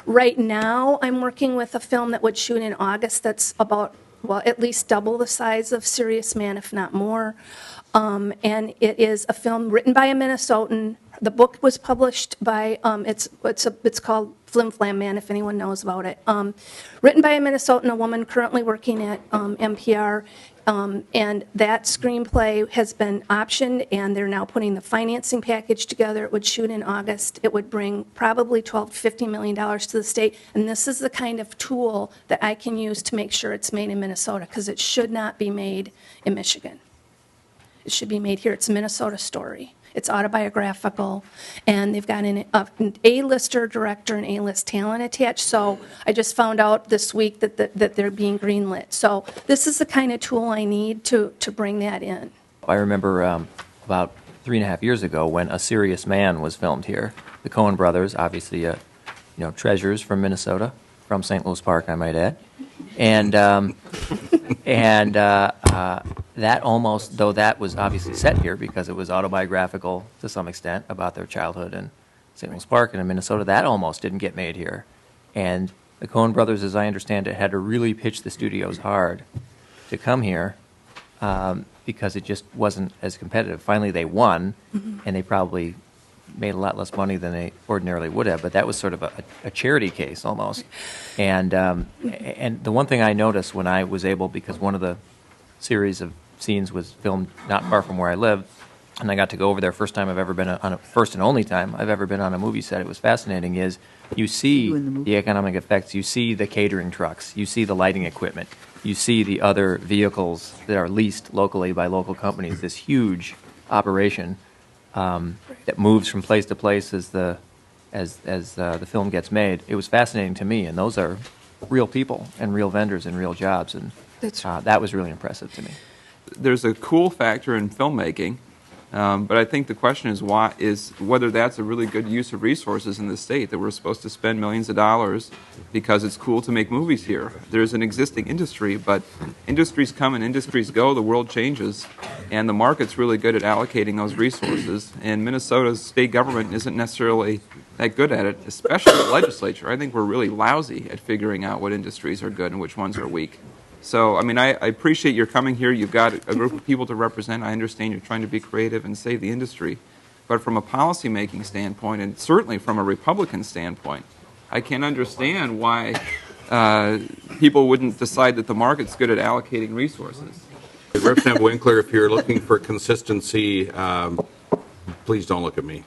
Right now, I'm working with a film that would shoot in August that's about, well, at least double the size of Serious Man, if not more. And it is a film written by a Minnesotan. The book was published by, it's called Flim Flam Man, if anyone knows about it. Written by a Minnesotan, a woman currently working at NPR. And that screenplay has been optioned, and they're now putting the financing package together. It would shoot in August. It would bring probably $12 to $15 million to the state. And this is the kind of tool that I can use to make sure it's made in Minnesota, because it should not be made in Michigan. It should be made here. It's a Minnesota story. It's autobiographical, and they've got an A-lister director and A-list talent attached. So I just found out this week that they're being greenlit. So this is the kind of tool I need to bring that in. I remember about 3.5 years ago when A Serious Man was filmed here. The Cohen Brothers, obviously, treasures from Minnesota, from St. Louis Park, I might add, and that almost, though that was obviously set here because it was autobiographical to some extent about their childhood in St. Louis Park and in Minnesota, that almost didn't get made here. And the Cohen Brothers, as I understand it, had to really pitch the studios hard to come here because it just wasn't as competitive. Finally, they won, and they probably made a lot less money than they ordinarily would have, but that was sort of a charity case almost. And the one thing I noticed when I was able, because one of the series of scenes was filmed not far from where I live, and I got to go over there first time I've ever been on a first and only time I've ever been on a movie set. It was fascinating. Is you see the economic effects, you see the catering trucks, you see the lighting equipment, you see the other vehicles that are leased locally by local companies. This huge operation that moves from place to place as the film gets made. It was fascinating to me, and those are real people and real vendors and real jobs, and that was really impressive to me. There's a cool factor in filmmaking, but I think the question is whether that's a really good use of resources in the state, that we're supposed to spend millions of dollars because it's cool to make movies here. There's an existing industry, but industries come and industries go, the world changes, and the market's really good at allocating those resources, and Minnesota's state government isn't necessarily that good at it, especially the legislature. I think we're really lousy at figuring out what industries are good and which ones are weak. So, I mean, I appreciate your coming here. You've got a group of people to represent. I understand you're trying to be creative and save the industry. But from a policymaking standpoint, and certainly from a Republican standpoint, I can understand why people wouldn't decide that the market's good at allocating resources. Representative Winkler, if you're looking for consistency, please don't look at me.